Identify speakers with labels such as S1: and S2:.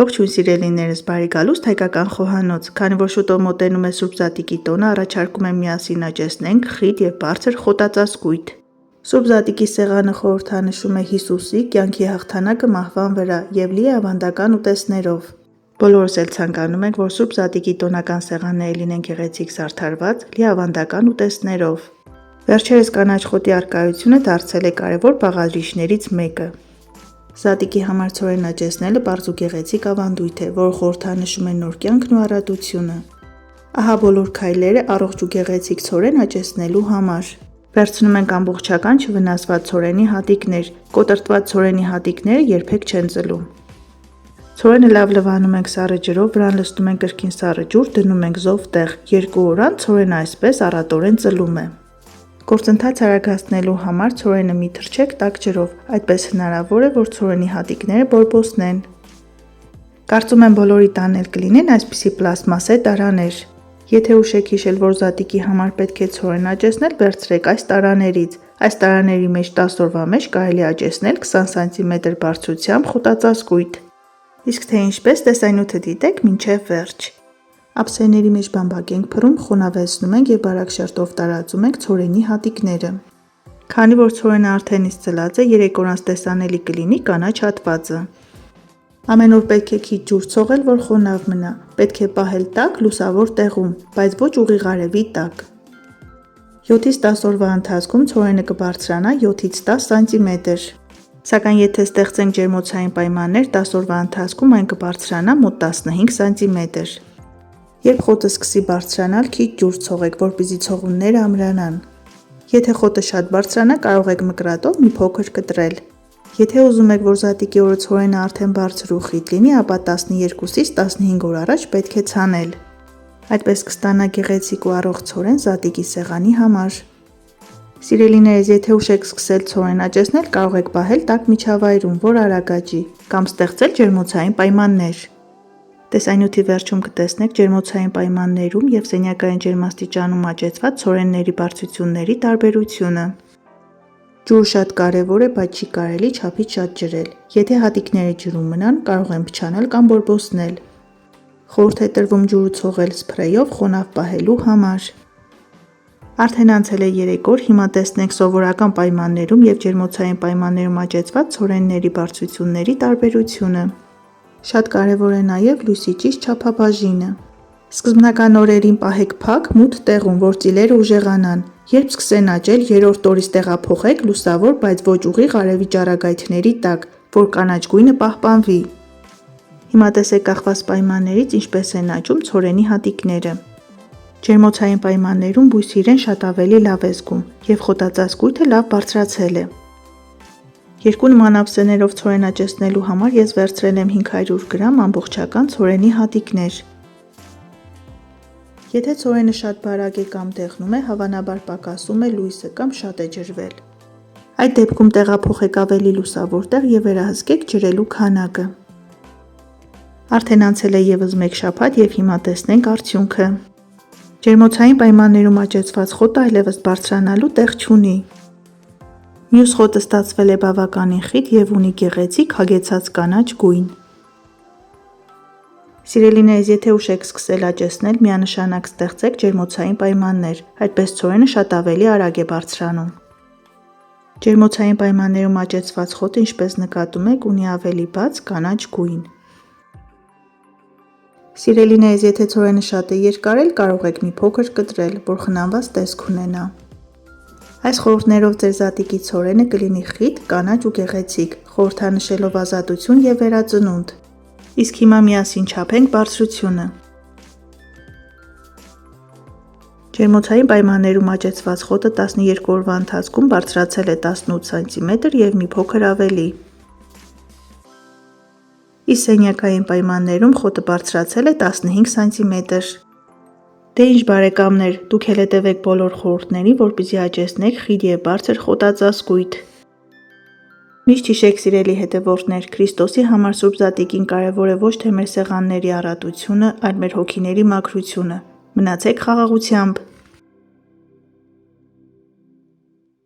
S1: Ողջույն սիրելիներս, բարի գալուստ հայկական խոհանոց, քանի որ շուտով մոտենում է Սուրբ Զատիկի տոնը, առաջարկում եմ միասին աճեցնենք խիտ և բարձր խոտածածկույթ։ Սուրբ Զատիկի սեղանը խորհրդանշում է Հիսուսի կյանքի հաղթանակը մահվան վրա և լի է ավանդական ուտեստներով։ Բոլորս էլ ցանկանում ենք, որ Սուրբ Զատիկի տոնական սեղանները լինեն գեղեցիկ զարդարված, լի ավանդական ուտեստներով։ Վերջերս կանաչ խոտի առկայությունը դարձել է կարևոր բաղադրիչներից մեկը։ Զատիկի համար ցորեն աճեցնելը պարզ ու գեղեցիկ ավանդույթ է, որը խորհրդանշում է նոր կյանքն ու առատությունը։ Ահա բոլոր քայլերը առողջ ու գեղեցիկ ցորեն աճեցնելու համար։ Վերցնում ենք ամբողջական չվնասված ցորենի հատիկներ, կոտրտված ցորենի հատիկները երբեք չեն ծլում։ Ցորենը լավ լվանում ենք սառը ջրով, վրան լցնում ենք կրկին սառը ջուր, դնում ենք զով տեղ, 2 օր անց ցորենը այսպես առատորեն ծլում է։ Գործընթացը արագացնելու համար ցորենը մի թրջեք տաք ջրով, այդպես հնարավոր է, որ ցորենի հատիկները բորբոսնեն։ Կարծում եմ բոլորի տան էլ կլինեն այսպիսի պլաստմասե տարաներ։ Եթե ուշ եք հիշել, որ զատիկի համար պետք է ցորեն աճեցնել, վերցրեք այս տարաներից։ Այս տարաների մեջ 10 օրվա մեջ կարելի է աճեցնել 20 սմ բարձրությամբ խոտածածկույթ։ Իսկ թե ինչպես, տեսանյութը դիտեք մինչև վերջ։ Ափսեների մեջ բամբակ ենք փռում, խոնավեցնում ենք և բարակ շերտով տարածում ենք ցորենի հատիկները։ Քանի որ ցորենը արդեն իսկ ծլած է, 3 օր անց տեսանելի կլինի կանաչ հատվածը։ Ամեն օր պետք է քիչ ջուր ցողել, որ խոնավ մնա։ Պետք է պահել տաք, լուսավոր տեղում, բայց ոչ ուղիղ արևի տակ։ 7-ից 10 օրվա ընթացքում ցորենը կբարձրանա 7-ից 10 սմ։ Սակայն եթե ստեղծենք ջերմոցային պայմաններ, 10 օրվա ընթացքում այն կբարձրանա մոտ 15 սմ։ Երբ խոտը սկսի բարձրանալ, քիչ ջուր ցողեք, որպեսզի ցողունները ամրանան։ Եթե խոտը շատ բարձրանա, կարող եք մկրատով մի փոքր կտրել։ Եթե ուզում եք, որ զատիկի օրը ցորենը արդեն բարձր ու խիտ լինի, ապա 12-ից 15 օր առաջ պետք է ցանել։ Այդպես կստանա գեղեցիկ ու առողջ ցորեն զատիկի սեղանի համար։ Սիրելիներս, եթե ուշ եք սկսել ցորեն աճեցնել, կարող եք պահել տաք միջավայրում, որ արագ աճի, կամ ստեղծել ջերմոցային պայմաններ։ Տեսանյութի վերջում կտեսնեք ջերմոցային պայմաններում և սենյակային ջերմաստիճանում աճեցված ցորենների բարձրությունների տարբերությունը։ Ջուրը շատ կարևոր է, բայց չի կարելի չափից շատ ջրել։ Եթե հատիկները ջրում մնան, կարող են փչանալ կամ բորբոսնել։ Խորհուրդ է տրվում ջուրը ցողել սփրեյով խոնավ պահելու համար։ Արդեն անցել է 3 օր, հիմա տեսնենք սովորական պայմաններում և ջերմոցային պայմաններում աճեցված ցորենների բարձրությունների տարբերությունը։ Շատ կարևոր է նաև լույսի ճիշտ չափաբաժինը։ Սկզբնական օրերին պահեք փակ, մութ տեղում, որ ծիլերը ուժեղանան։ Երբ սկսեն աճել, 3-րդ օրից տեղափոխեք լուսավոր, բայց ոչ ուղիղ արևի ճառագայթների տակ, որ կանաչ գույնը պահպանվի։ Հիմա տեսեք կախված պայմաններից ինչպես են աճում ցորենի հատիկները։ Ջերմոցային պայմաններում բույսը իրեն շատ ավելի լավ է զգում և խոտածածկույթը լավ բարձրացել է։ 2 նման ափսեներով ցորեն աճեցնելու համար ես վերցրել եմ 500 գրամ ամբողջական ցորենի հատիկներ։ Եթե ցորենը շատ բարակ է կամ դեղնում է, հավանաբար պակասում է լույսը կամ շատ է ջրվել։ Այդ դեպքում տեղափոխեք ավելի լուսավոր տեղ և վերահսկեք ջրելու քանակը։ Արդեն անցել է ևս 1 շաբաթ և հիմա տեսնենք արդյունքը։ Ջերմոցային պայմաններում աճեցված խոտը այլևս բարձրանալու տեղ չունի։ Մյուս խոտը ստացվել է բավականին խիտ և ունի գեղեցիկ հագեցած կանաչ գույն։ Սիրելիներս, եթե ուշ եք սկսել աճեցնել, միանշանակ ստեղծեք ջերմոցային պայմաններ, այդպես ցորենը շատ ավելի արագ է բարձրանում։ Ջերմոցային պայմաններում աճեցված խոտը, ինչպես նկատում եք, ունի ավելի բաց կանաչ գույն։ Սիրելիներս, եթե ցորենը շատ է երկար, կարող եք մի փոքր կտրել, որ խնամված տեսք ունենա։ Այս խորհուրդներով ձեր զատիկի ցորենը կլինի խիտ, կանաչ ու գեղեցիկ, խորհրդանշելով ազատություն և վերածնունդ։ Իսկ հիմա միասին չափենք բարձրությունը։ Ջերմոցային պայմաններում աճեցված խոտը 12 օրվա ընթացքում բարձրացել է 18 սմ և մի փոքր ավելի։ Իսկ սենյակային պայմաններում խոտը բարձրացել է 15 սմ։ Դե ինչ բարեկամներ, դուք էլ հետևեք բոլոր խորհուրդներին, որպեսզի աճեցնեք խիտ և բարձր խոտածածկույթ։ Միշտ հիշեք, սիրելի հետևորդներ, Քրիստոսի համար Սուրբ Զատիկին կարևոր է ոչ թե մեր սեղանների առատությունը, այլ մեր հոգիների մաքրությունը։ Մնացեք խաղաղությամբ։